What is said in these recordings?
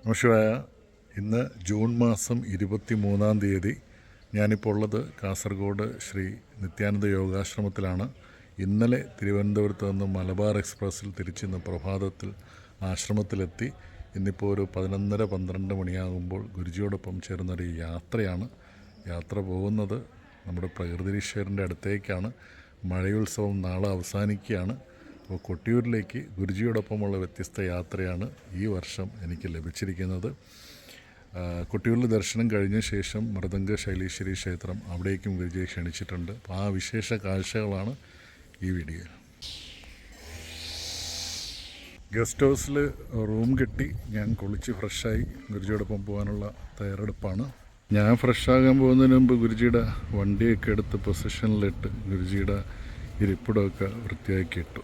നമസ്കാര. ഇന്ന് ജൂൺ മാസം 23-ാം തീയതി. ഞാനിപ്പോൾ ഉള്ളത് കാസർഗോഡ് ശ്രീ നിത്യാനന്ദ യോഗാശ്രമത്തിലാണ്. ഇന്നലെ തിരുവനന്തപുരത്ത് നിന്ന് മലബാർ എക്സ്പ്രസ്സിൽ തിരിച്ചിന്ന് പ്രഭാതത്തിൽ ആശ്രമത്തിലെത്തി. ഇന്നിപ്പോൾ ഒരു 11:30-12 മണിയാകുമ്പോൾ ഗുരുജിയോടൊപ്പം ചേർന്നൊരു യാത്രയാണ്. യാത്ര പോകുന്നത് നമ്മുടെ പ്രകൃതിരീശ്വരൻ്റെ അടുത്തേക്കാണ്. മഴയുത്സവം നാളെ അവസാനിക്കുകയാണ്. അപ്പോൾ കൊട്ടിയൂരിലേക്ക് ഗുരുജിയോടൊപ്പമുള്ള വ്യത്യസ്ത യാത്രയാണ് ഈ വർഷം എനിക്ക് ലഭിച്ചിരിക്കുന്നത്. കൊട്ടിയൂരിൽ ദർശനം കഴിഞ്ഞ ശേഷം മൃദംഗ ശൈലീശ്വരി ക്ഷേത്രം, അവിടേക്കും ഗുരുജിയെ ക്ഷണിച്ചിട്ടുണ്ട്. അപ്പോൾ ആ വിശേഷ കാഴ്ചകളാണ് ഈ വീഡിയോ. ഗസ്റ്റ് ഹൗസിൽ റൂം കെട്ടി ഞാൻ കുളിച്ച് ഫ്രഷായി ഗുരുജിയോടൊപ്പം പോകാനുള്ള തയ്യാറെടുപ്പാണ്. ഞാൻ ഫ്രഷാകാൻ പോകുന്നതിന് മുമ്പ് ഗുരുജിയുടെ വണ്ടിയൊക്കെ എടുത്ത് പൊസിഷനിലിട്ട് ഗുരുജിയുടെ ഇരിപ്പിടമൊക്കെ വൃത്തിയാക്കിയിട്ടു.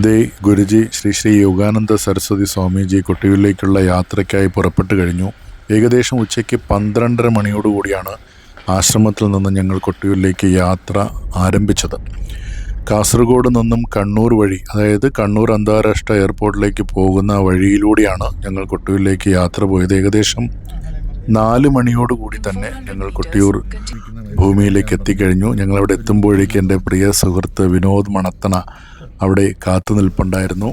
ദേ ഗുരുജി ശ്രീ യോഗാനന്ദ സരസ്വതി സ്വാമിജി കൊട്ടിയൂരിലേക്കുള്ള യാത്രയ്ക്കായി പുറപ്പെട്ടു കഴിഞ്ഞു. ഏകദേശം ഉച്ചയ്ക്ക് 12:30 മണിയോടുകൂടിയാണ് ആശ്രമത്തിൽ നിന്ന് ഞങ്ങൾ കൊട്ടിയൂരിലേക്ക് യാത്ര ആരംഭിച്ചത്. കാസർഗോഡ് നിന്നും കണ്ണൂർ വഴി, അതായത് കണ്ണൂർ അന്താരാഷ്ട്ര എയർപോർട്ടിലേക്ക് പോകുന്ന വഴിയിലൂടെയാണ് ഞങ്ങൾ കൊട്ടിയൂരിലേക്ക് യാത്ര പോയത്. ഏകദേശം 4 മണിയോടുകൂടി തന്നെ ഞങ്ങൾ കൊട്ടിയൂർ ഭൂമിയിലേക്ക് എത്തിക്കഴിഞ്ഞു. ഞങ്ങളവിടെ എത്തുമ്പോഴേക്ക് എൻ്റെ പ്രിയ സുഹൃത്ത് വിനോദ് മണത്തണ അവിടെ കാത്തു നിൽപ്പുണ്ടായിരുന്നു.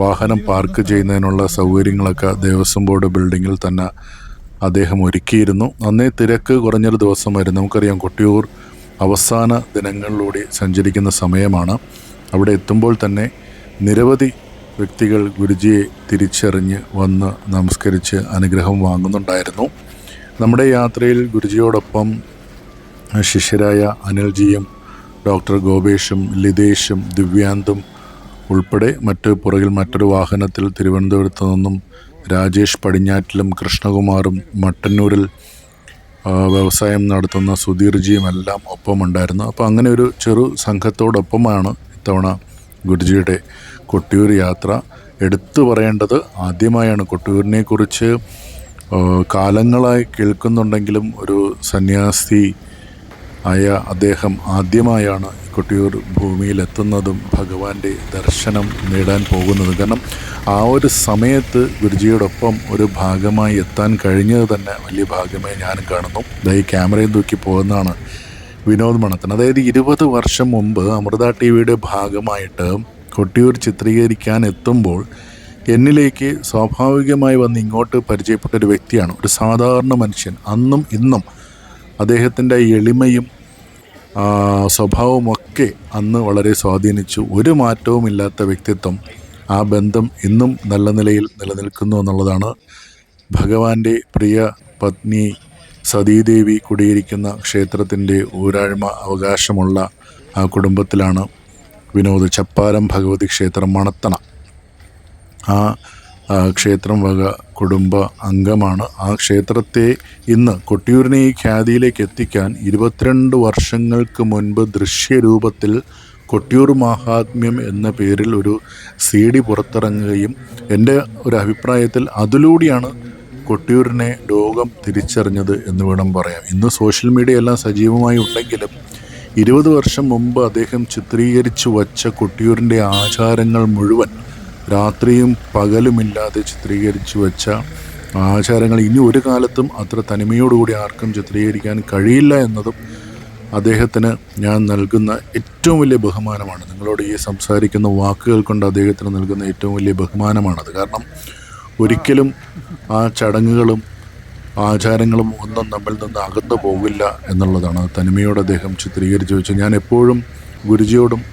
വാഹനം പാർക്ക് ചെയ്യുന്നതിനുള്ള സൗകര്യങ്ങളൊക്കെ ദേവസ്വം ബോർഡ് ബിൽഡിങ്ങിൽ തന്നെ അദ്ദേഹം ഒരുക്കിയിരുന്നു. അന്നേ തിരക്ക് കുറഞ്ഞൊരു ദിവസമായിരുന്നു. നമുക്കറിയാം, കൊട്ടിയൂർ അവസാന ദിനങ്ങളിലൂടെ സഞ്ചരിക്കുന്ന സമയമാണ്. അവിടെ എത്തുമ്പോൾ തന്നെ നിരവധി വ്യക്തികൾ ഗുരുജിയെ തിരിച്ചറിഞ്ഞ് വന്ന് നമസ്കരിച്ച് അനുഗ്രഹം വാങ്ങുന്നുണ്ടായിരുന്നു. നമ്മുടെ യാത്രയിൽ ഗുരുജിയോടൊപ്പം ശിഷ്യരായ അനിൽജിയും ഡോക്ടർ ഗോപേഷും ലിതേഷും ദിവ്യാന്തും ഉൾപ്പെടെ പുറകിൽ മറ്റൊരു വാഹനത്തിൽ തിരുവനന്തപുരത്ത് നിന്നും രാജേഷ് പടിഞ്ഞാറ്റിലും കൃഷ്ണകുമാറും മട്ടന്നൂരിൽ വ്യവസായം നടത്തുന്ന സുധീർജിയും എല്ലാം ഒപ്പമുണ്ടായിരുന്നു. അപ്പോൾ അങ്ങനെ ഒരു ചെറു സംഘത്തോടൊപ്പമാണ് ഇത്തവണ ഗുരുജിയുടെ കൊട്ടിയൂർ യാത്ര. എടുത്തു പറയേണ്ടത്, ആദ്യമായാണ് കൊട്ടിയൂരിനെക്കുറിച്ച് കാലങ്ങളായി കേൾക്കുന്നുണ്ടെങ്കിലും ഒരു സന്യാസി ആയ അദ്ദേഹം ആദ്യമായാണ് കൊട്ടിയൂർ ഭൂമിയിലെത്തുന്നതും ഭഗവാന്റെ ദർശനം നേടാൻ പോകുന്നതും. കാരണം ആ ഒരു സമയത്ത് ഗുരുജിയോടൊപ്പം ഒരു ഭാഗമായി എത്താൻ കഴിഞ്ഞത് തന്നെ വലിയ ഭാഗ്യമായി ഞാനും കാണുന്നു. ഈ ക്യാമറയും തൂക്കി പോകുന്നതാണ് വിനോദ് മണത്തൻ. അതായത് 20 വർഷം മുമ്പ് അമൃത ടിവിയുടെ ഭാഗമായിട്ട് കൊട്ടിയൂർ ചിത്രീകരിക്കാൻ എത്തുമ്പോൾ എന്നിലേക്ക് സ്വാഭാവികമായി വന്ന് ഇങ്ങോട്ട് പരിചയപ്പെട്ട ഒരു വ്യക്തിയാണ്, ഒരു സാധാരണ മനുഷ്യൻ. അന്നും ഇന്നും അദ്ദേഹത്തിൻ്റെ എളിമയും സ്വഭാവമൊക്കെ അന്ന് വളരെ സ്വാധീനിച്ചു. ഒരു മാറ്റവുമില്ലാത്ത വ്യക്തിത്വം. ആ ബന്ധം ഇന്നും നല്ല നിലയിൽ നിലനിൽക്കുന്നു എന്നുള്ളതാണ്. ഭഗവാന്റെ പ്രിയ പത്നി സതീദേവി കുടിയിരിക്കുന്ന ക്ഷേത്രത്തിൻ്റെ ഊരാഴ്മ അവകാശമുള്ള ആ കുടുംബത്തിലാണ് വിനോദ്. ചപ്പാരം ഭഗവതി ക്ഷേത്രം മണത്തണ ആ ക്ഷേത്രം വക കുടുംബ അംഗമാണ്. ആ ക്ഷേത്രത്തെ ഇന്ന് കൊട്ടിയൂരിനെ ഈ ഖ്യാതിയിലേക്ക് എത്തിക്കാൻ 22 വർഷങ്ങൾക്ക് മുൻപ് ദൃശ്യരൂപത്തിൽ കൊട്ടിയൂർ മഹാത്മ്യം എന്ന പേരിൽ ഒരു CD പുറത്തിറങ്ങുകയും, എൻ്റെ ഒരു അഭിപ്രായത്തിൽ അതിലൂടെയാണ് കൊട്ടിയൂരിനെ ലോകം തിരിച്ചറിഞ്ഞത് എന്ന് വേണം പറയാം. ഇന്ന് സോഷ്യൽ മീഡിയ എല്ലാം സജീവമായി ഉണ്ടെങ്കിലും 20 വർഷം മുമ്പ് അദ്ദേഹം ചിത്രീകരിച്ചു വച്ച കൊട്ടിയൂരിൻ്റെ ആചാരങ്ങൾ മുഴുവൻ രാത്രിയും പകലുമില്ലാതെ ചിത്രീകരിച്ചു വെച്ച ആചാരങ്ങൾ ഇനി ഒരു കാലത്തും അത്ര തനിമയോടുകൂടി ആർക്കും ചിത്രീകരിക്കാൻ കഴിയില്ല എന്നതും അദ്ദേഹത്തിന് ഞാൻ നൽകുന്ന ഏറ്റവും വലിയ ബഹുമാനമാണ്. നിങ്ങളോട് ഈ സംസാരിക്കുന്ന വാക്കുകൾ കൊണ്ട് അദ്ദേഹത്തിന് നൽകുന്ന ഏറ്റവും വലിയ ബഹുമാനമാണത്. കാരണം ഒരിക്കലും ആ ചടങ്ങുകളും ആചാരങ്ങളും ഒന്നും നമ്മിൽ നിന്ന് അകന്നു പോകില്ല എന്നുള്ളതാണ്. തനിമയോട് അദ്ദേഹം ചിത്രീകരിച്ചു വെച്ച് ഞാൻ എപ്പോഴും ഗുരുജിയോടും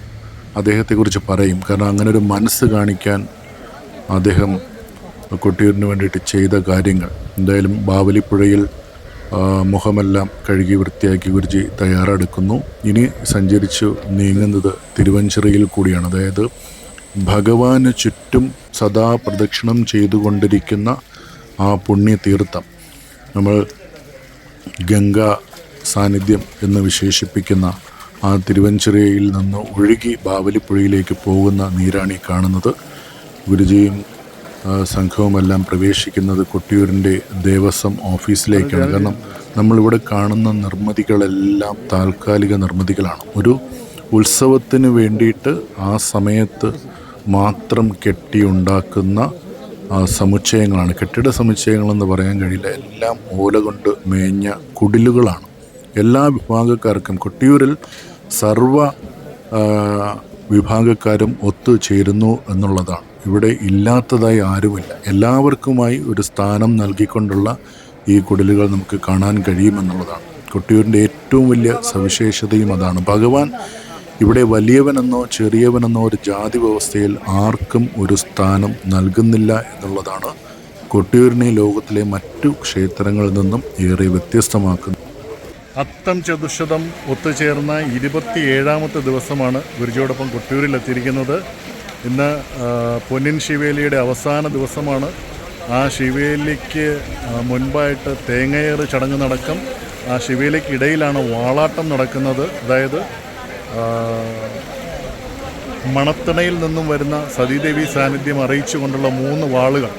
അദ്ദേഹത്തെക്കുറിച്ച് പറയും. കാരണം അങ്ങനെ ഒരു മനസ്സ് കാണിക്കാൻ അദ്ദേഹം കൊട്ടിയൂരിന് വേണ്ടിയിട്ട് ചെയ്ത കാര്യങ്ങൾ. എന്തായാലും ബാവലിപ്പുഴയിൽ മുഖമെല്ലാം കഴുകി വൃത്തിയാക്കി ഗുരുജി തയ്യാറെടുക്കുന്നു. ഇനി സഞ്ചരിച്ചു നീങ്ങുന്നത് തിരുവഞ്ചിറയിൽ കൂടിയാണ്. അതായത് ഭഗവാന് ചുറ്റും സദാ പ്രദക്ഷിണം ചെയ്തുകൊണ്ടിരിക്കുന്ന ആ പുണ്യതീർത്ഥം, നമ്മൾ ഗംഗാ സാന്നിധ്യം എന്ന് വിശേഷിപ്പിക്കുന്ന ആ തിരുവഞ്ചിറയിൽ നിന്ന് ഒഴുകി ബാവലിപ്പുഴയിലേക്ക് പോകുന്ന നീരാണി കാണുന്നത്. ഗുരുജിയും സംഘവുമെല്ലാം പ്രവേശിക്കുന്നത് കൊട്ടിയൂരിൻ്റെ ദേവസ്വം ഓഫീസിലേക്കാണ്. കാരണം നമ്മളിവിടെ കാണുന്ന നിർമ്മിതികളെല്ലാം താൽക്കാലിക നിർമ്മിതികളാണ്. ഒരു ഉത്സവത്തിന് വേണ്ടിയിട്ട് ആ സമയത്ത് മാത്രം കെട്ടിയുണ്ടാക്കുന്ന സമുച്ചയങ്ങളാണ്. കെട്ടിട സമുച്ചയങ്ങളെന്ന് പറയാൻ കഴിയില്ല, എല്ലാം ഓല കൊണ്ട് മേഞ്ഞ കുടിലുകളാണ്. എല്ലാ വിഭാഗക്കാർക്കും കൊട്ടിയൂരിൽ സർവ വിഭാഗക്കാരും ഒത്തുചേരുന്നു എന്നുള്ളതാണ്. ഇവിടെ ഇല്ലാത്തതായി ആരുമില്ല. എല്ലാവർക്കുമായി ഒരു സ്ഥാനം നൽകിക്കൊണ്ടുള്ള ഈ കുടിലുകൾ നമുക്ക് കാണാൻ കഴിയുമെന്നുള്ളതാണ്. കൊട്ടിയൂരിൻ്റെ ഏറ്റവും വലിയ സവിശേഷതയും അതാണ്. ഭഗവാൻ ഇവിടെ വലിയവനെന്നോ ചെറിയവനെന്നോ ഒരു ജാതി വ്യവസ്ഥയിൽ ആർക്കും ഒരു സ്ഥാനം നൽകുന്നില്ല എന്നുള്ളതാണ് കൊട്ടിയൂരിനെ ലോകത്തിലെ മറ്റു ക്ഷേത്രങ്ങളിൽ നിന്നും ഏറെ വ്യത്യസ്തമാക്കുന്നത്. അത്തം ചതുശതം ഒത്തുചേർന്ന 27ാമത്തെ ദിവസമാണ് ഗുരുജിയോടൊപ്പം കൊട്ടിയൂരിലെത്തിയിരിക്കുന്നത്. ഇന്ന് പൊന്നിൻ ശിവേലിയുടെ അവസാന ദിവസമാണ്. ആ ശിവേലിക്ക് മുൻപായിട്ട് തേങ്ങയേറ് ചടങ്ങ് നടക്കും. ആ ശിവേലിക്ക് ഇടയിലാണ് വാളാട്ടം നടക്കുന്നത്. അതായത് മണത്തണയിൽ നിന്നും വരുന്ന സതീദേവി സാന്നിധ്യം അറിയിച്ചു കൊണ്ടുള്ള 3 വാളുകൾ,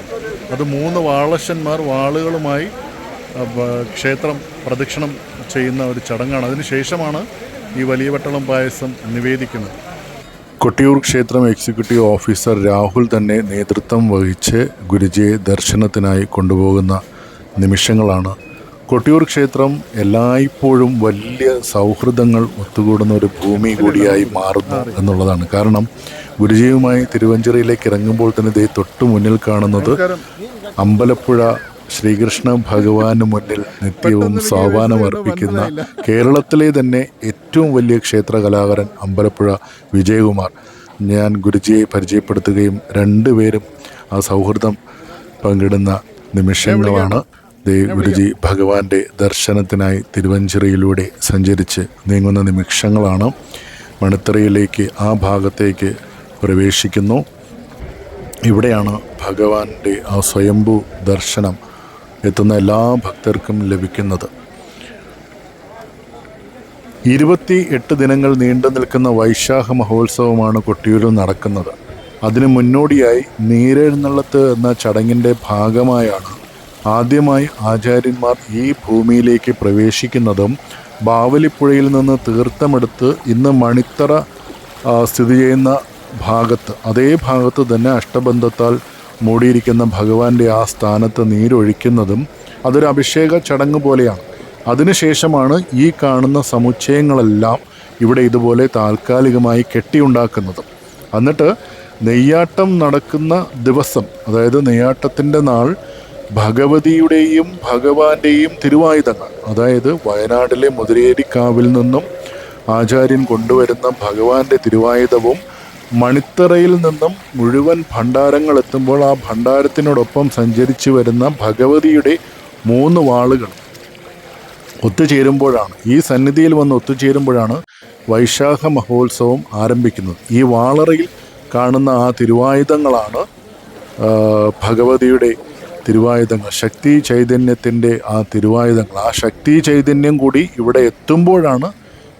അത് 3 വാളശന്മാർ വാളുകളുമായി ക്ഷേത്രം പ്രദക്ഷിണം ചെയ്യുന്ന ഒരു ചടങ്ങാണ്. അതിനുശേഷമാണ് ഈ വലിയ വട്ടളം പായസം നിവേദിക്കുന്നത്. കൊട്ടിയൂർ ക്ഷേത്രം എക്സിക്യൂട്ടീവ് ഓഫീസർ രാഹുൽ തന്നെ നേതൃത്വം വഹിച്ച് ഗുരുജിയെ ദർശനത്തിനായി കൊണ്ടുപോകുന്ന നിമിഷങ്ങളാണ്. കൊട്ടിയൂർ ക്ഷേത്രം എല്ലായ്പ്പോഴും വലിയ സൗഹൃദങ്ങൾ ഒത്തുകൂടുന്ന ഒരു ഭൂമി കൂടിയായി മാറുന്നു എന്നുള്ളതാണ്. കാരണം ഗുരുജിയുമായി തിരുവഞ്ചിറയിലേക്ക് ഇറങ്ങുമ്പോൾ തന്നെ ഇതേ തൊട്ടു മുന്നിൽ കാണുന്നത് അമ്പലപ്പുഴ ശ്രീകൃഷ്ണ ഭഗവാന് മുന്നിൽ നിത്യവും സോപാനം അർപ്പിക്കുന്ന കേരളത്തിലെ തന്നെ ഏറ്റവും വലിയ ക്ഷേത്ര കലാകാരൻ അമ്പലപ്പുഴ വിജയകുമാർ. ഞാൻ ഗുരുജിയെ പരിചയപ്പെടുത്തുകയും രണ്ടുപേരും ആ സൗഹൃദം പങ്കിടുന്ന നിമിഷങ്ങളാണ്. ഗുരുജി ഭഗവാന്റെ ദർശനത്തിനായി തിരുവഞ്ചിറയിലൂടെ സഞ്ചരിച്ച് നീങ്ങുന്ന നിമിഷങ്ങളാണ്. മണിത്തറയിലേക്ക് ആ ഭാഗത്തേക്ക് പ്രവേശിക്കുന്നു. ഇവിടെയാണ് ഭഗവാന്റെ ആ സ്വയംഭൂ ദർശനം എത്തുന്ന എല്ലാ ഭക്തർക്കും ലഭിക്കുന്നത്. 28 ദിനങ്ങൾ നീണ്ടു നിൽക്കുന്ന വൈശാഖ മഹോത്സവമാണ് കൊട്ടിയൂരിൽ നടക്കുന്നത്. അതിനു മുന്നോടിയായി നീരെഴുന്നള്ളത്ത് എന്ന ചടങ്ങിൻ്റെ ഭാഗമായാണ് ആദ്യമായി ആചാര്യന്മാർ ഈ ഭൂമിയിലേക്ക് പ്രവേശിക്കുന്നതും ബാവലിപ്പുഴയിൽ നിന്ന് തീർത്ഥമെടുത്ത് ഇന്ന് മണിത്തറ സ്ഥിതി ചെയ്യുന്ന ഭാഗത്ത്, അതേ ഭാഗത്ത് തന്നെ അഷ്ടബന്ധത്താൽ മൂടിയിരിക്കുന്ന ഭഗവാന്റെ ആ സ്ഥാനത്ത് നീരൊഴിക്കുന്നതും അതൊരു അഭിഷേക ചടങ്ങ് പോലെയാണ്. അതിനുശേഷമാണ് ഈ കാണുന്ന സമുച്ചയങ്ങളെല്ലാം ഇവിടെ ഇതുപോലെ താൽക്കാലികമായി കെട്ടിയുണ്ടാക്കുന്നത്. എന്നിട്ട് നെയ്യാട്ടം നടക്കുന്ന ദിവസം, അതായത് നെയ്യാട്ടത്തിൻ്റെ നാൾ, ഭഗവതിയുടെയും ഭഗവാന്റെയും തിരുവായുധങ്ങൾ, അതായത് വയനാട്ടിലെ മുതിരേരിക്കാവിൽ നിന്നും ആചാര്യൻ കൊണ്ടുവരുന്ന ഭഗവാന്റെ തിരുവായുധവും മണിത്തറയിൽ നിന്നും മുഴുവൻ ഭണ്ഡാരങ്ങൾ എത്തുമ്പോൾ ആ ഭണ്ഡാരത്തിനോടൊപ്പം സഞ്ചരിച്ചു വരുന്ന ഭഗവതിയുടെ 3 വാളുകൾ ഒത്തുചേരുമ്പോഴാണ്, ഈ സന്നിധിയിൽ വന്ന് ഒത്തുചേരുമ്പോഴാണ് വൈശാഖ മഹോത്സവം ആരംഭിക്കുന്നത്. ഈ വാളറയിൽ കാണുന്ന ആ തിരുവായുധങ്ങളാണ് ഭഗവതിയുടെ തിരുവായുധങ്ങൾ, ശക്തി ചൈതന്യത്തിൻ്റെ ആ തിരുവായുധങ്ങൾ. ആ ശക്തി ചൈതന്യം കൂടി ഇവിടെ എത്തുമ്പോഴാണ്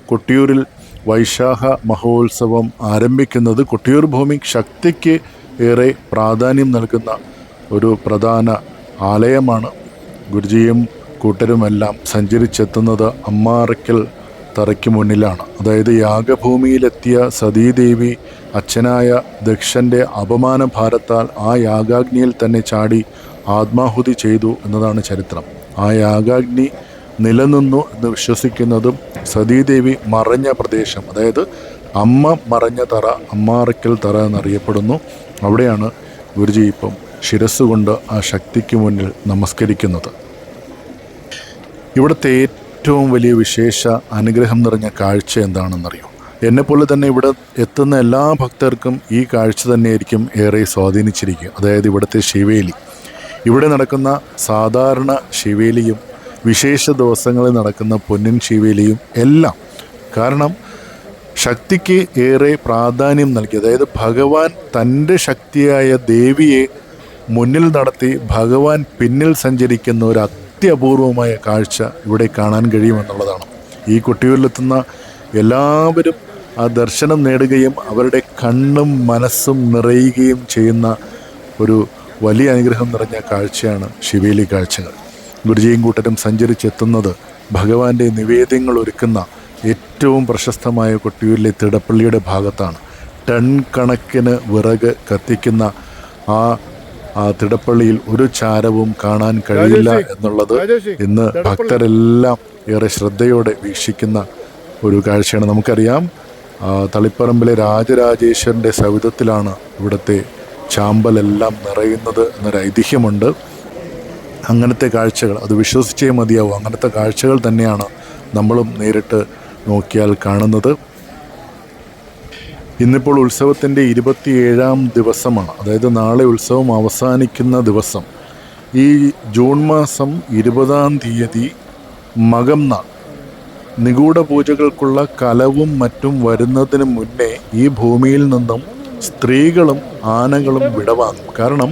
കൊട്ടിയൂരിൽ വൈശാഖ മഹോത്സവം ആരംഭിക്കുന്നത്. കൊട്ടിയൂർ ഭൂമി ശക്തിക്ക് ഏറെ പ്രാധാന്യം നൽകുന്ന ഒരു പ്രധാന ആലയമാണ്. ഗുരുജിയും കൂട്ടരുമെല്ലാം സഞ്ചരിച്ചെത്തുന്നത് അമ്മാറയ്ക്കൽ തറയ്ക്ക് മുന്നിലാണ്. അതായത് യാഗഭൂമിയിലെത്തിയ സതീദേവി അച്ഛനായ ദക്ഷൻ്റെ അപമാന ഭാരത്താൽ ആ യാഗാഗ്നിയിൽ തന്നെ ചാടി ആത്മാഹുതി ചെയ്തു എന്നതാണ് ചരിത്രം. ആ യാഗാഗ്നി നിലനിന്നു എന്ന് വിശ്വസിക്കുന്നതും സതീദേവി മറഞ്ഞ പ്രദേശം, അതായത് അമ്മ മറഞ്ഞ തറ അമ്മാറയ്ക്കൽ തറ എന്നറിയപ്പെടുന്നു. അവിടെയാണ് ഗുരുജി ഇപ്പം ശിരസ്സുകൊണ്ട് ആ ശക്തിക്ക് മുന്നിൽ നമസ്കരിക്കുന്നത്. ഇവിടുത്തെ ഏറ്റവും വലിയ വിശേഷ അനുഗ്രഹം നിറഞ്ഞ കാഴ്ച എന്താണെന്നറിയോ? എന്നെപ്പോലെ തന്നെ ഇവിടെ എത്തുന്ന എല്ലാ ഭക്തർക്കും ഈ കാഴ്ച തന്നെയായിരിക്കും ഏറെ സ്വാധീനിച്ചിരിക്കുക. അതായത് ഇവിടുത്തെ ശിവേലി, ഇവിടെ നടക്കുന്ന സാധാരണ ശിവേലിയും വിശേഷ ദിവസങ്ങളിൽ നടക്കുന്ന പൊന്നിൻ ശിവേലിയും എല്ലാം. കാരണം ശക്തിക്ക് ഏറെ പ്രാധാന്യം നൽകി, അതായത് ഭഗവാൻ തൻ്റെ ശക്തിയായ ദേവിയെ മുന്നിൽ നടത്തി ഭഗവാൻ പിന്നിൽ സഞ്ചരിക്കുന്ന ഒരു അത്യപൂർവമായ കാഴ്ച ഇവിടെ കാണാൻ കഴിയുമെന്നുള്ളതാണ്. ഈ കൊട്ടിയൂരിലെത്തുന്ന എല്ലാവരും ആ ദർശനം നേടുകയും അവരുടെ കണ്ണും മനസ്സും നിറയുകയും ചെയ്യുന്ന ഒരു വലിയ അനുഗ്രഹം നിറഞ്ഞ കാഴ്ചയാണ് ശിവേലി കാഴ്ചകൾ. ഗുരുജിയും കൂട്ടരും സഞ്ചരിച്ചെത്തുന്നത് ഭഗവാന്റെ നിവേദ്യങ്ങൾ ഒരുക്കുന്ന ഏറ്റവും പ്രശസ്തമായ കൊട്ടിയൂരിലെ തിടപ്പള്ളിയുടെ ഭാഗത്താണ്. ടൺ കണക്കിന് വിറക് കത്തിക്കുന്ന ആ തിടപ്പള്ളിയിൽ ഒരു ചാരവും കാണാൻ കഴിയില്ല എന്നുള്ളത് ഇന്ന് ഭക്തരെല്ലാം ഏറെ ശ്രദ്ധയോടെ വീക്ഷിക്കുന്ന ഒരു കാഴ്ചയാണ്. നമുക്കറിയാം, തളിപ്പറമ്പിലെ രാജരാജേശ്വരൻ്റെ സവിധത്തിലാണ് ഇവിടുത്തെ ചാമ്പലെല്ലാം നിറയുന്നത് എന്നൊരു ഐതിഹ്യമുണ്ട്. അങ്ങനത്തെ കാഴ്ചകൾ, അത് വിശ്വസിച്ചേ മതിയാവും, അങ്ങനത്തെ കാഴ്ചകൾ തന്നെയാണ് നമ്മളും നേരിട്ട് നോക്കിയാൽ കാണുന്നത്. ഇന്നിപ്പോൾ ഉത്സവത്തിൻ്റെ 27ാം ദിവസമാണ്. അതായത് നാളെ ഉത്സവം അവസാനിക്കുന്ന ദിവസം. ഈ ജൂൺ മാസം 20-ാം തീയതി മകം നാൾ നിഗൂഢ പൂജകൾക്കുള്ള കലവും മറ്റും വരുന്നതിന് മുന്നേ ഈ ഭൂമിയിൽ നിന്നും സ്ത്രീകളും ആനകളും വിടവാങ്ങും. കാരണം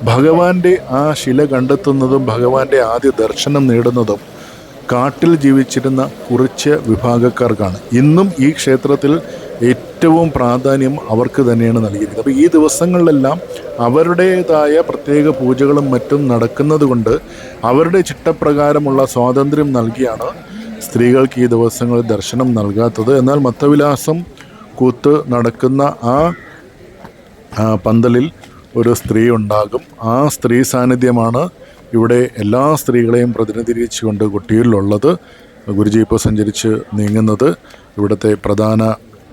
ഭഗവാന്റെ ആ ശില കണ്ടെത്തുന്നതും ഭഗവാന്റെ ആദ്യ ദർശനം നേടുന്നതും കാട്ടിൽ ജീവിച്ചിരുന്ന കുറച്ച് വിഭാഗക്കാർക്കാണ്. ഇന്നും ഈ ക്ഷേത്രത്തിൽ ഏറ്റവും പ്രാധാന്യം അവർക്ക് തന്നെയാണ് നൽകിയിരിക്കുന്നത്. അപ്പോൾ ഈ ദിവസങ്ങളിലെല്ലാം അവരുടേതായ പ്രത്യേക പൂജകളും മറ്റും നടക്കുന്നത് കൊണ്ട് അവരുടെ ചിട്ടപ്രകാരമുള്ള സ്വാതന്ത്ര്യം നൽകിയാണ് സ്ത്രീകൾക്ക് ഈ ദിവസങ്ങളിൽ ദർശനം നൽകാത്തത്. എന്നാൽ മത്തവിലാസം കൂത്ത് നടക്കുന്ന ആ പന്തലിൽ ഒരു സ്ത്രീ ഉണ്ടാകും. ആ സ്ത്രീ സാന്നിധ്യമാണ് ഇവിടെ എല്ലാ സ്ത്രീകളെയും പ്രതിനിധീകരിച്ചുകൊണ്ട് കൊട്ടിയൂരിലുള്ളത്. ഗുരുജി ഇപ്പോൾ സഞ്ചരിച്ച് നീങ്ങുന്നത് ഇവിടുത്തെ പ്രധാന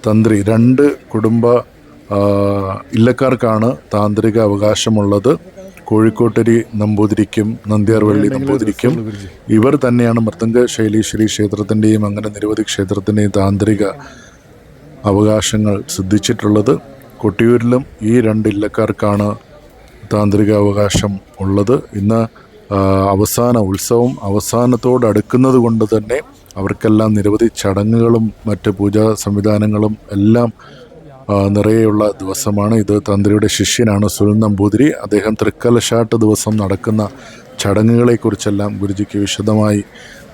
തന്ത്രി, 2 കുടുംബ ഇല്ലക്കാർക്കാണ് താന്ത്രിക അവകാശമുള്ളത്. കോഴിക്കോട്ടരി നമ്പൂതിരിക്കും നന്ദ്യാർവള്ളി നമ്പൂതിരിക്കും. ഇവർ തന്നെയാണ് മൃദംഗ ശൈലീശ്വരി ക്ഷേത്രത്തിൻ്റെയും അങ്ങനെ നിരവധി ക്ഷേത്രത്തിൻ്റെയും താന്ത്രിക അവകാശങ്ങൾ സിദ്ധിച്ചിട്ടുള്ളത്. കൊട്ടിയൂരിലും ഈ 2 ഇല്ലക്കാർക്കാണ് താന്ത്രിക അവകാശം ഉള്ളത്. ഇന്ന് ഉത്സവം അവസാനത്തോടടുക്കുന്നത് കൊണ്ട് തന്നെ അവർക്കെല്ലാം നിരവധി ചടങ്ങുകളും മറ്റ് പൂജാ സംവിധാനങ്ങളും എല്ലാം നിറയെയുള്ള ദിവസമാണ്. ഇത് തന്ത്രിയുടെ ശിഷ്യനാണ് സുനിൽ നമ്പൂതിരി. അദ്ദേഹം തൃക്കലശാട്ട് ദിവസം നടക്കുന്ന ചടങ്ങുകളെക്കുറിച്ചെല്ലാം ഗുരുജിക്ക് വിശദമായി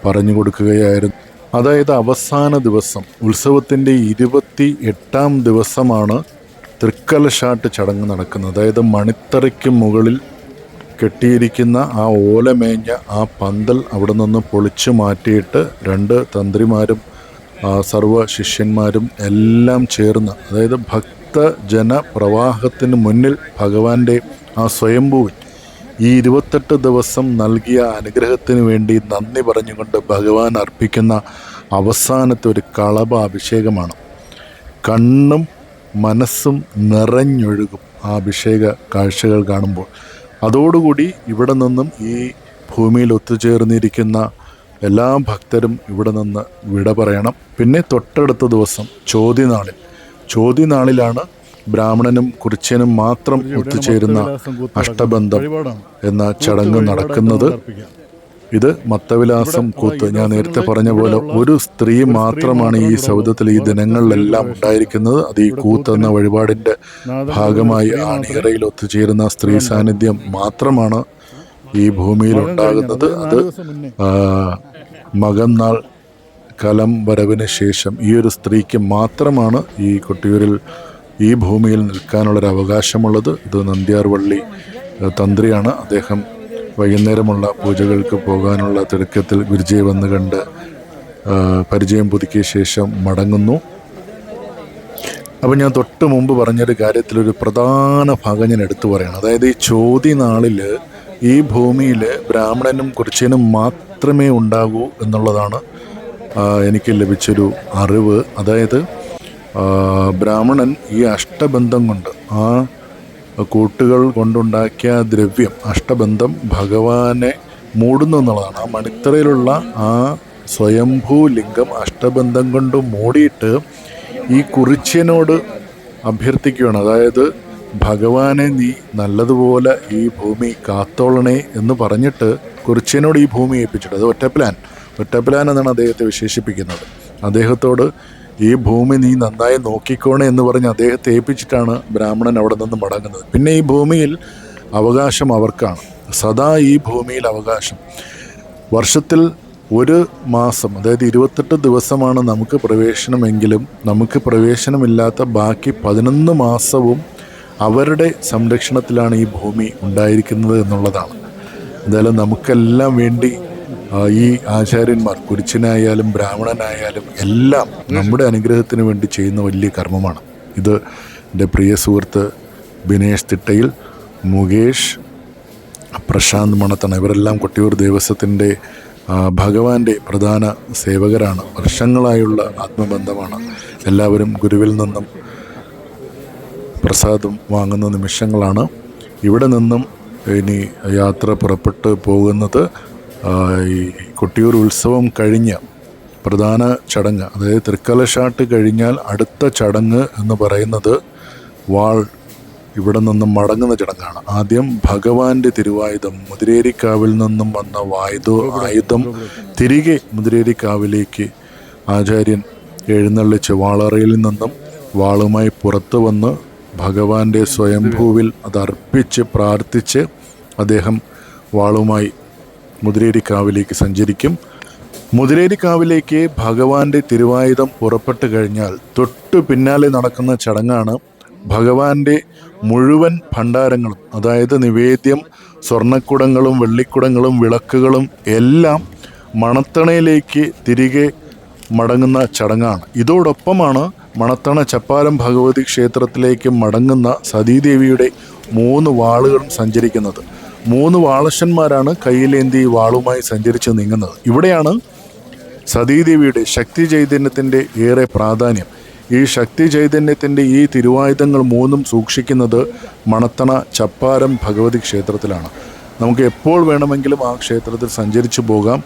പറഞ്ഞു കൊടുക്കുകയായിരുന്നു. അതായത് അവസാന ദിവസം, ഉത്സവത്തിൻ്റെ 28ാം ദിവസമാണ് തൃക്കലശാട്ട് ചടങ്ങ് നടക്കുന്നത്. അതായത് മണിത്തറയ്ക്ക് മുകളിൽ കെട്ടിയിരിക്കുന്ന ആ ഓലമേഞ്ഞ ആ പന്തൽ അവിടെ നിന്ന് പൊളിച്ചു മാറ്റിയിട്ട് 2 തന്ത്രിമാരും സർവ്വ ശിഷ്യന്മാരും എല്ലാം ചേർന്ന്, അതായത് ഭക്തജന പ്രവാഹത്തിന് മുന്നിൽ ഭഗവാന്റെ ആ സ്വയംഭൂവിൽ ഈ 28 ദിവസം നൽകിയ അനുഗ്രഹത്തിന് വേണ്ടി നന്ദി പറഞ്ഞുകൊണ്ട് ഭഗവാൻ അർപ്പിക്കുന്ന അവസാനത്തെ ഒരു കളഭ അഭിഷേകമാണ്. കണ്ണും മനസ്സും നിറഞ്ഞൊഴുകും ആ അഭിഷേക കാഴ്ചകൾ കാണുമ്പോൾ. അതോടുകൂടി ഇവിടെ നിന്നും ഈ ഭൂമിയിൽ ഒത്തുചേർന്നിരിക്കുന്ന എല്ലാ ഭക്തരും ഇവിടെ നിന്ന് വിട പറയണം. പിന്നെ തൊട്ടടുത്ത ദിവസം ചോതിനാളിലാണ് ബ്രാഹ്മണനും കുറിച്യനും മാത്രം ഒത്തുചേരുന്ന അഷ്ടബന്ധം എന്ന ചടങ്ങ് നടക്കുന്നത്. ഇത് മത്തവിലാസം കൂത്ത്. ഞാൻ നേരത്തെ പറഞ്ഞ പോലെ ഒരു സ്ത്രീ മാത്രമാണ് ഈ സൗധത്തിൽ ഈ ദിനങ്ങളിലെല്ലാം ഉണ്ടായിരിക്കുന്നത്. അത് ഈ കൂത്ത് എന്ന വഴിപാടിൻ്റെ ഭാഗമായി ആണിയറയിൽ ഒത്തുചേരുന്ന സ്ത്രീ സാന്നിധ്യം മാത്രമാണ് ഈ ഭൂമിയിൽ ഉണ്ടാകുന്നത്. അത് മകം നാൾ കലം വരവിന് ശേഷം ഈ ഒരു സ്ത്രീക്ക് മാത്രമാണ് ഈ കൊട്ടിയൂരിൽ ഈ ഭൂമിയിൽ നിൽക്കാനുള്ളൊരു അവകാശമുള്ളത്. ഇത് നന്ദ്യാർവള്ളി തന്ത്രിയാണ്. അദ്ദേഹം വൈകുന്നേരമുള്ള പൂജകൾക്ക് പോകാനുള്ള തിടുക്കത്തിൽ ഗുരുജിയെ വന്ന് കണ്ട് പരിചയം പുതുക്കിയ ശേഷം മടങ്ങുന്നു. അപ്പോൾ ഞാൻ തൊട്ട് മുമ്പ് പറഞ്ഞൊരു കാര്യത്തിലൊരു പ്രധാന ഭാഗം ഞാൻ എടുത്തു പറയണം. അതായത് ഈ ചോതി നാളിൽ ഈ ഭൂമിയിൽ ബ്രാഹ്മണനും കുറിച്യനും മാത്രമേ ഉണ്ടാകൂ എന്നുള്ളതാണ് എനിക്ക് ലഭിച്ചൊരു അറിവ്. അതായത് ബ്രാഹ്മണൻ ഈ അഷ്ടബന്ധം കൊണ്ട്, ആ കൂട്ടുകൾ കൊണ്ടുണ്ടാക്കിയ ദ്രവ്യം അഷ്ടബന്ധം ഭഗവാനെ മൂടുന്നു എന്നുള്ളതാണ്. ആ മണിത്തറയിലുള്ള ആ സ്വയംഭൂ ലിംഗം അഷ്ടബന്ധം കൊണ്ട് മൂടിയിട്ട് ഈ കുറിച്യനോട് അഭ്യർത്ഥിക്കുകയാണ്. അതായത് ഭഗവാനെ നീ നല്ലതുപോലെ ഈ ഭൂമി കാത്തോളണേ എന്ന് പറഞ്ഞിട്ട് കുറിച്യനോട് ഈ ഭൂമി ഏൽപ്പിച്ചിട്ട്, അത് ഒറ്റപ്ലാൻ എന്നാണ് അദ്ദേഹത്തെ വിശേഷിപ്പിക്കുന്നത്. അദ്ദേഹത്തോട് ഈ ഭൂമി നീ നന്നായി നോക്കിക്കോണേ എന്ന് പറഞ്ഞ് അദ്ദേഹത്തെ ഏൽപ്പിച്ചിട്ടാണ് ബ്രാഹ്മണൻ അവിടെ നിന്ന് മടങ്ങുന്നത്. പിന്നെ ഈ ഭൂമിയിൽ അവകാശം അവർക്കാണ്, സദാ ഈ ഭൂമിയിൽ അവകാശം. വർഷത്തിൽ ഒരു മാസം, അതായത് 28 ദിവസമാണ് നമുക്ക് പ്രവേശനമെങ്കിലും നമുക്ക് പ്രവേശനമില്ലാത്ത ബാക്കി 11 മാസവും അവരുടെ സംരക്ഷണത്തിലാണ് ഈ ഭൂമി ഉണ്ടായിരിക്കുന്നത് എന്നുള്ളതാണ്. എന്തായാലും നമുക്കെല്ലാം വേണ്ടി ഈ ആചാര്യന്മാർ, കുരിച്യനായാലും ബ്രാഹ്മണനായാലും എല്ലാം നമ്മുടെ അനുഗ്രഹത്തിന് വേണ്ടി ചെയ്യുന്ന വലിയ കർമ്മമാണ് ഇത്. എൻ്റെ പ്രിയ സുഹൃത്ത് ബിനേഷ് തിട്ടയിൽ, മുകേഷ്, പ്രശാന്ത് മണത്തണ, ഇവരെല്ലാം കൊട്ടിയൂർ ദേവസ്വത്തിൻ്റെ ഭഗവാന്റെ പ്രധാന സേവകരാണ്. വർഷങ്ങളായുള്ള ആത്മബന്ധമാണ്. എല്ലാവരും ഗുരുവിൽ നിന്നും പ്രസാദം വാങ്ങുന്ന നിമിഷങ്ങളാണ്. ഇവിടെ നിന്നും ഇനി യാത്ര പുറപ്പെട്ട് പോകുന്നത് ഈ കൊട്ടിയൂർ ഉത്സവം കഴിഞ്ഞ് പ്രധാന ചടങ്ങ്, അതായത് തൃക്കലശാട്ട് കഴിഞ്ഞാൽ അടുത്ത ചടങ്ങ് എന്ന് പറയുന്നത് വാൾ ഇവിടെ നിന്നും മടങ്ങുന്ന ചടങ്ങാണ്. ആദ്യം ഭഗവാന്റെ തിരുവായുധം, മുതിരേരിക്കാവിൽ നിന്നും വന്ന ആയുധം തിരികെ മുതിരേരിക്കാവിലേക്ക് ആചാര്യൻ എഴുന്നള്ളിച്ച് വാളറയിൽ നിന്നും വാളുമായി പുറത്തു വന്ന് ഭഗവാന്റെ സ്വയംഭൂവിൽ അതർപ്പിച്ച് പ്രാർത്ഥിച്ച് അദ്ദേഹം വാളുമായി മുതിരേരിക്കാവിലേക്ക് സഞ്ചരിക്കും. മുതിരേരിക്കാവിലേക്ക് ഭഗവാന്റെ തിരുവായുധം പുറപ്പെട്ടു കഴിഞ്ഞാൽ തൊട്ടു പിന്നാലെ നടക്കുന്ന ചടങ്ങാണ് ഭഗവാന്റെ മുഴുവൻ ഭണ്ഡാരങ്ങളും, അതായത് നിവേദ്യം, സ്വർണ്ണക്കുടങ്ങളും വെള്ളിക്കുടങ്ങളും വിളക്കുകളും എല്ലാം മണത്തണയിലേക്ക് തിരികെ മടങ്ങുന്ന ചടങ്ങാണ്. ഇതോടൊപ്പമാണ് മണത്തണ ചപ്പാരം ഭഗവതി ക്ഷേത്രത്തിലേക്ക് മടങ്ങുന്ന സതീദേവിയുടെ 3 വാളുകളും സഞ്ചരിക്കുന്നത്. 3 വാളശന്മാരാണ് കയ്യിലേന്തി വാളുമായി സഞ്ചരിച്ച് നീങ്ങുന്നത്. ഇവിടെയാണ് സതീദേവിയുടെ ശക്തി ചൈതന്യത്തിൻ്റെ ഏറെ പ്രാധാന്യം. ഈ ശക്തി ചൈതന്യത്തിൻ്റെ ഈ തിരുവായുധങ്ങൾ 3ഉം സൂക്ഷിക്കുന്നത് മണത്തണ ചപ്പാരം ഭഗവതി ക്ഷേത്രത്തിലാണ്. നമുക്ക് എപ്പോൾ വേണമെങ്കിലും ആ ക്ഷേത്രത്തിൽ സഞ്ചരിച്ചു പോകാം.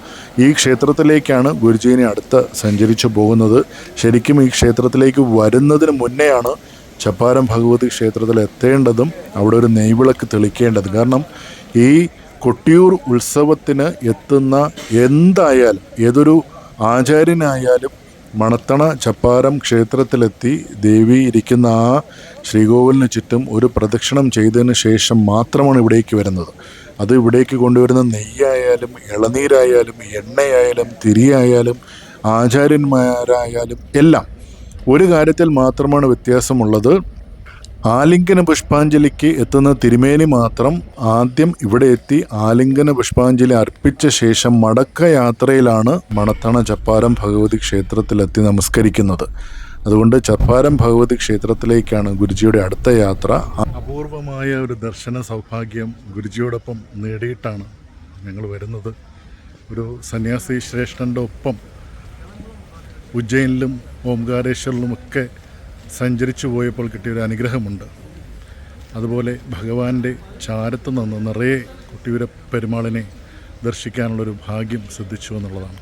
ഈ ക്ഷേത്രത്തിലേക്കാണ് ഗുരുജീനെ അടുത്ത് സഞ്ചരിച്ചു പോകുന്നത്. ശരിക്കും ഈ ക്ഷേത്രത്തിലേക്ക് വരുന്നതിന് മുന്നെയാണ് ചപ്പാരം ഭഗവതി ക്ഷേത്രത്തിൽ എത്തേണ്ടതും അവിടെ ഒരു നെയ്വിളക്ക് തെളിക്കേണ്ടത്. കാരണം ഈ കൊട്ടിയൂർ ഉത്സവത്തിന് എത്തുന്ന എന്തായാലും ഏതൊരു ആചാര്യനായാലും മണത്തണ ചപ്പാരം ക്ഷേത്രത്തിലെത്തി ദേവി ഇരിക്കുന്ന ആ ശ്രീകോവിലിന് ചുറ്റും ഒരു പ്രദക്ഷിണം ചെയ്തതിന് ശേഷം മാത്രമാണ് ഇവിടേക്ക് വരുന്നത്. അത് ഇവിടേക്ക് കൊണ്ടുവരുന്ന നെയ്യായാലും ഇളനീരായാലും എണ്ണയായാലും തിരിയായാലും ആചാര്യന്മാരായാലും എല്ലാം ഒരു കാര്യത്തിൽ മാത്രമാണ് വ്യത്യാസമുള്ളത്. ആലിംഗന പുഷ്പാഞ്ജലിക്ക് എത്തുന്ന തിരുമേനി മാത്രം ആദ്യം ഇവിടെ എത്തി ആലിംഗന പുഷ്പാഞ്ജലി അർപ്പിച്ച ശേഷം മടക്കയാത്രയിലാണ് മണത്തണ ചപ്പാരം ഭഗവതി ക്ഷേത്രത്തിലെത്തി നമസ്കരിക്കുന്നത്. അതുകൊണ്ട് ചപ്പാരം ഭഗവതി ക്ഷേത്രത്തിലേക്കാണ് ഗുരുജിയുടെ അടുത്ത യാത്ര. അപൂർവമായ ഒരു ദർശന സൗഭാഗ്യം ഗുരുജിയോടൊപ്പം നേടിയിട്ടാണ് ഞങ്ങൾ വരുന്നത്. ഒരു സന്യാസി ശ്രേഷ്ഠൻ്റെ ഒപ്പം ഉജ്ജയിനിലും ഓംകാരേശ്വറിലുമൊക്കെ സഞ്ചരിച്ചു പോയപ്പോൾ കിട്ടിയൊരു അനുഗ്രഹമുണ്ട്. അതുപോലെ ഭഗവാന്റെ ചാരത്ത് നിന്ന് നിറയെ കൊട്ടിയൂര പെരുമാളിനെ ദർശിക്കാനുള്ളൊരു ഭാഗ്യം സിദ്ധിച്ചു എന്നുള്ളതാണ്.